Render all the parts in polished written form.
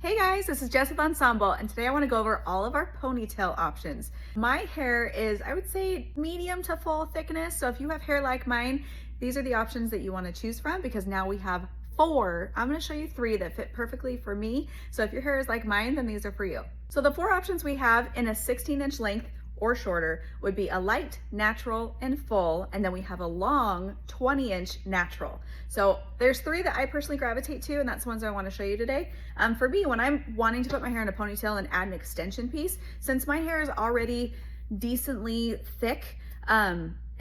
Hey guys, this is Jess with Ensemble, and today I want to go over all of our ponytail options. My hair is, I would say, medium to full thickness, so if you have hair like mine, these are the options that you want to choose from because now we have 4. I'm going to show you 3 that fit perfectly for me, so if your hair is like mine, then these are for you. So the 4 options we have in a 16-inch length or shorter would be a light, natural, and full, and then we have a long 20-inch natural. So there's 3 that I personally gravitate to, and that's the ones I want to show you today. For me, when I'm wanting to put my hair in a ponytail and add an extension piece, since my hair is already decently thick,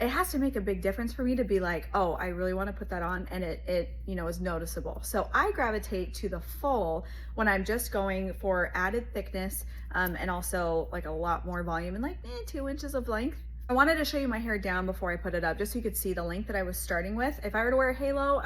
it has to make a big difference for me to be like, oh, I really want to put that on, and it is noticeable. So I gravitate to the full when I'm just going for added thickness, and also like a lot more volume and like 2 inches of length. I wanted to show you my hair down before I put it up, just so you could see the length that I was starting with. If I were to wear a halo,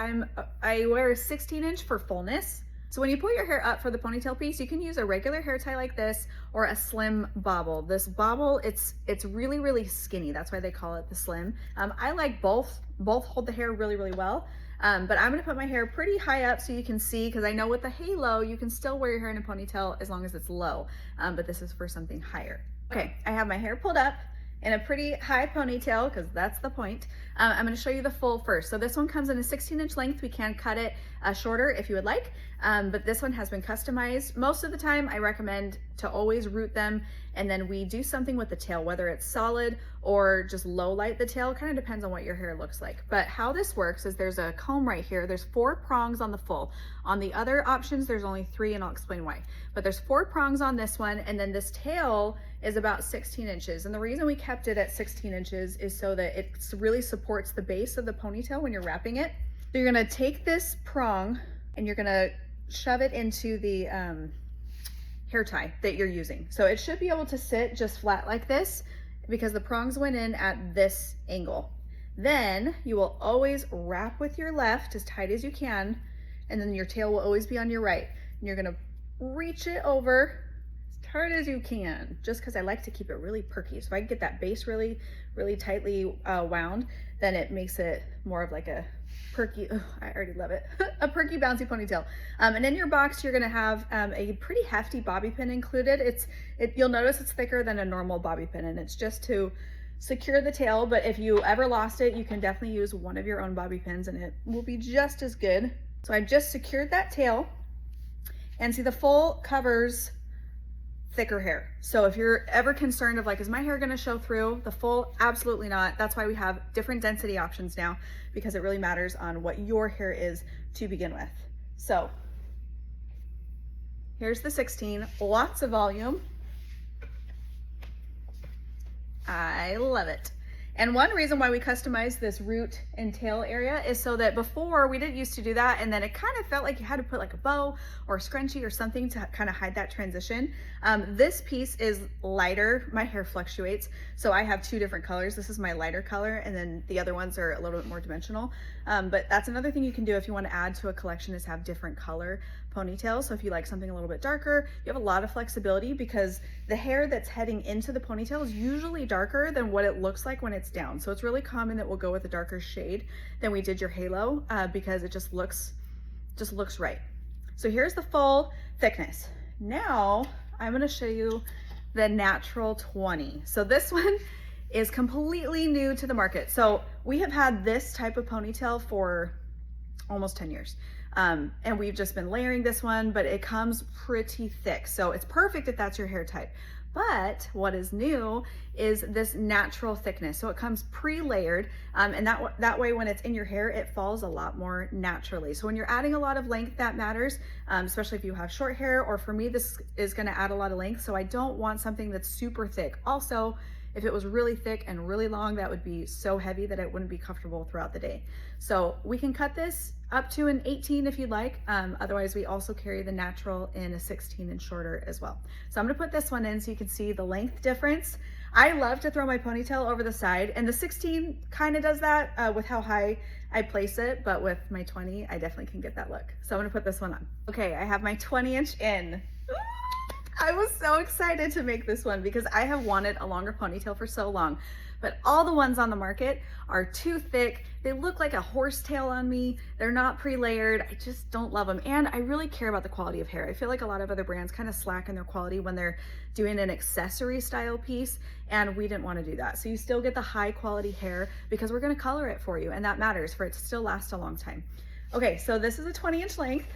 I wear a 16-inch for fullness. So when you pull your hair up for the ponytail piece, you can use a regular hair tie like this or a slim bobble. This bobble, it's really, really skinny. That's why they call it the slim. I like both. Both hold the hair really, really well. But I'm gonna put my hair pretty high up so you can see, because I know with the halo, you can still wear your hair in a ponytail as long as it's low. But this is for something higher. Okay, I have my hair pulled up in a pretty high ponytail, because that's the point. I'm going to show you the full first. So this one comes in a 16-inch length. We can cut it shorter if you would like, but this one has been customized. Most of the time I recommend to always root them, and then we do something with the tail, whether it's solid or just low light the tail. Kind of depends on what your hair looks like. But how this works is there's a comb right here. There's 4 prongs on the full. On the other options, there's only 3, and I'll explain why. But there's 4 prongs on this one, and then this tail is about 16 inches. And the reason we kept it at 16 inches is so that it really supports the base of the ponytail when you're wrapping it. So you're gonna take this prong and you're gonna shove it into the hair tie that you're using. So it should be able to sit just flat like this because the prongs went in at this angle. Then you will always wrap with your left as tight as you can, and then your tail will always be on your right. And you're gonna reach it over hard as you can, just because I like to keep it really perky. So if I get that base really, really tightly wound, then it makes it more of like a perky, I already love it, a perky bouncy ponytail. And in your box, you're gonna have a pretty hefty bobby pin included. You'll notice it's thicker than a normal bobby pin, and it's just to secure the tail, but if you ever lost it, you can definitely use one of your own bobby pins and it will be just as good. So I've just secured that tail, and see the full covers thicker hair. So if you're ever concerned of like, is my hair gonna show through? The full, absolutely not. That's why we have different density options now, because it really matters on what your hair is to begin with. So here's the 16, lots of volume. I love it. And one reason why we customized this root and tail area is so that before we didn't used to do that, and then it kind of felt like you had to put like a bow or a scrunchie or something to kind of hide that transition. This piece is lighter. My hair fluctuates, so I have 2 different colors. This is my lighter color, and then the other ones are a little bit more dimensional. But that's another thing you can do if you want to add to a collection, is have different color ponytails. So if you like something a little bit darker, you have a lot of flexibility, because the hair that's heading into the ponytail is usually darker than what it looks like when it's down. So it's really common that we'll go with a darker shade than we did your halo, because it just looks right. So here's the full thickness. Now I'm going to show you the natural 20. So this one is completely new to the market. So we have had this type of ponytail for almost 10 years. And we've just been layering this one, but it comes pretty thick. So it's perfect if that's your hair type. But what is new is this natural thickness. So it comes pre-layered, and that way when it's in your hair, it falls a lot more naturally. So when you're adding a lot of length, that matters, especially if you have short hair, or for me, this is gonna add a lot of length. So I don't want something that's super thick. Also, if it was really thick and really long, that would be so heavy that it wouldn't be comfortable throughout the day. So we can cut this up to an 18 if you'd like. Otherwise, we also carry the natural in a 16 and shorter as well. So I'm gonna put this one in so you can see the length difference. I love to throw my ponytail over the side, and the 16 kind of does that with how high I place it, but with my 20, I definitely can get that look. So I'm gonna put this one on. Okay, I have my 20-inch in. I was so excited to make this one because I have wanted a longer ponytail for so long, but all the ones on the market are too thick. They look like a horsetail on me. They're not pre-layered. I just don't love them. And I really care about the quality of hair. I feel like a lot of other brands kind of slack in their quality when they're doing an accessory style piece, and we didn't want to do that. So you still get the high quality hair because we're going to color it for you, and that matters for it to still last a long time. Okay, so this is a 20-inch length.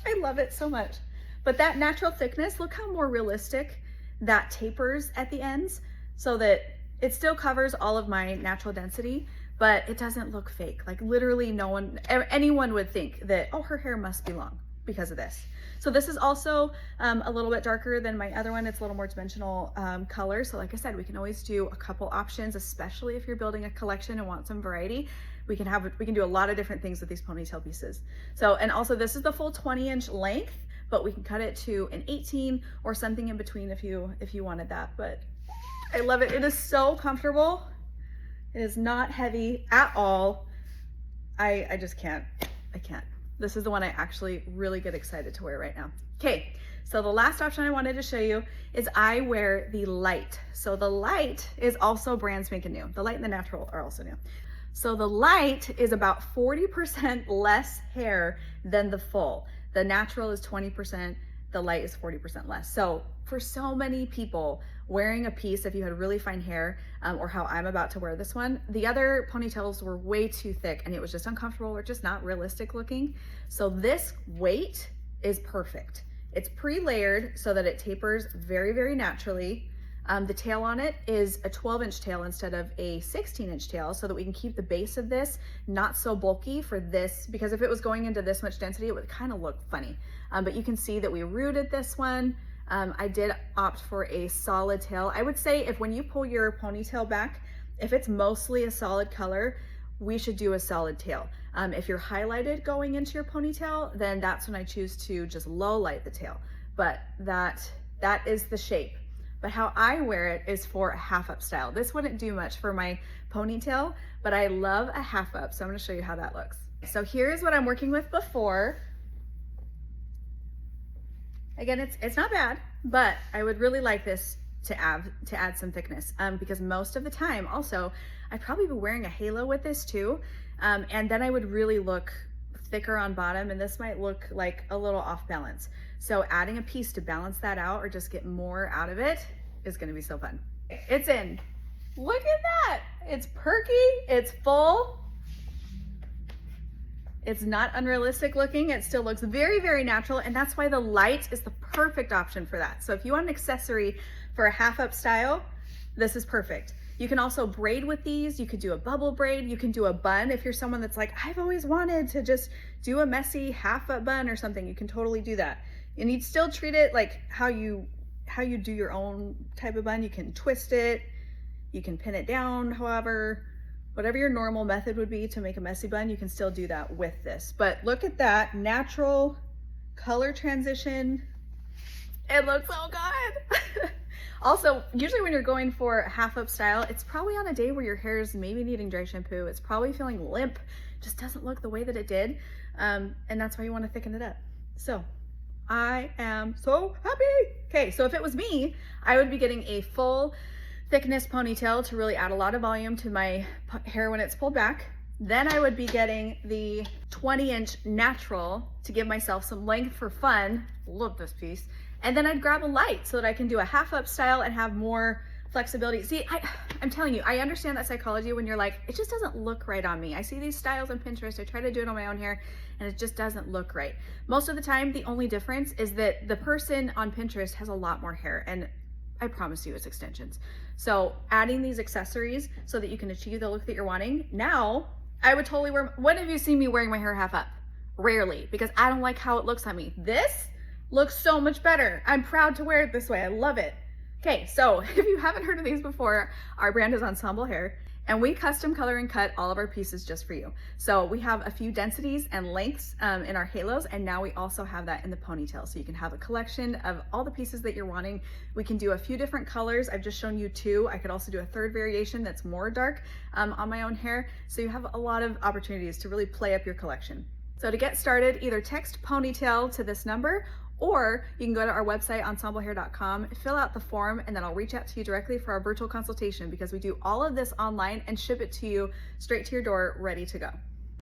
I love it so much. But that natural thickness, look how more realistic that tapers at the ends, so that it still covers all of my natural density, but it doesn't look fake. Like literally anyone would think that, oh, her hair must be long because of this. So this is also a little bit darker than my other one. It's a little more dimensional color. So like I said, we can always do a couple options, especially if you're building a collection and want some variety. We can do a lot of different things with these ponytail pieces. So, and also this is the full 20-inch length, but we can cut it to an 18 or something in between if you wanted that. But I love it. It is so comfortable. It is not heavy at all. I just can't. I can't. This is the one I actually really get excited to wear right now. Okay, so the last option I wanted to show you is I wear the light. So the light is also brand spanking new. The light and the natural are also new. So the light is about 40% less hair than the full. The natural is 20%, the light is 40% less. So for so many people, wearing a piece, if you had really fine hair, or how I'm about to wear this one, the other ponytails were way too thick and it was just uncomfortable or just not realistic looking. So this weight is perfect. It's pre-layered so that it tapers very, very naturally. The tail on it is a 12-inch tail instead of a 16-inch tail, so that we can keep the base of this not so bulky for this, because if it was going into this much density, it would kind of look funny. But you can see that we rooted this one. I did opt for a solid tail. I would say when you pull your ponytail back, if it's mostly a solid color, we should do a solid tail. If you're highlighted going into your ponytail, then that's when I choose to just low light the tail. But that is the shape. But how I wear it is for a half up style. This wouldn't do much for my ponytail, but I love a half up. So I'm gonna show you how that looks. So here's what I'm working with before. Again, it's not bad, but I would really like this to add some thickness, because most of the time also, I'd probably be wearing a halo with this too. And then I would really look thicker on bottom, and this might look like a little off balance. So adding a piece to balance that out or just get more out of it is gonna be so fun. It's in. Look at that. It's perky, it's full. It's not unrealistic looking. It still looks very, very natural, and that's why the light is the perfect option for that. So if you want an accessory for a half up style, this is perfect. You can also braid with these. You could do a bubble braid. You can do a bun. If you're someone that's like, I've always wanted to just do a messy half up bun or something, you can totally do that. And you'd still treat it like how you do your own type of bun. You can twist it, you can pin it down, however, whatever your normal method would be to make a messy bun, you can still do that with this. But look at that natural color transition. It looks so good. Also, usually when you're going for a half up style, it's probably on a day where your hair is maybe needing dry shampoo. It's probably feeling limp, just doesn't look the way that it did. And that's why you want to thicken it up. So I am so happy. Okay, so if it was me, I would be getting a full thickness ponytail to really add a lot of volume to my hair when it's pulled back. Then I would be getting the 20-inch natural to give myself some length for fun. Love this piece. And then I'd grab a light so that I can do a half up style and have more flexibility. See, I'm telling you, I understand that psychology when you're like, it just doesn't look right on me. I see these styles on Pinterest, I try to do it on my own hair, and it just doesn't look right. Most of the time, the only difference is that the person on Pinterest has a lot more hair, and I promise you it's extensions. So adding these accessories so that you can achieve the look that you're wanting. Now, I would totally wear, when have you seen me wearing my hair half up? Rarely, because I don't like how it looks on me. This looks so much better. I'm proud to wear it this way, I love it. Okay, so if you haven't heard of these before, our brand is Ensemble Hair, and we custom color and cut all of our pieces just for you. So we have a few densities and lengths in our halos, and now we also have that in the ponytail. So you can have a collection of all the pieces that you're wanting. We can do a few different colors. I've just shown you two. I could also do a third variation that's more dark on my own hair. So you have a lot of opportunities to really play up your collection. So to get started, either text ponytail to this number Or you can go to our website, ensemblehair.com, fill out the form, and then I'll reach out to you directly for our virtual consultation, because we do all of this online and ship it to you straight to your door, ready to go.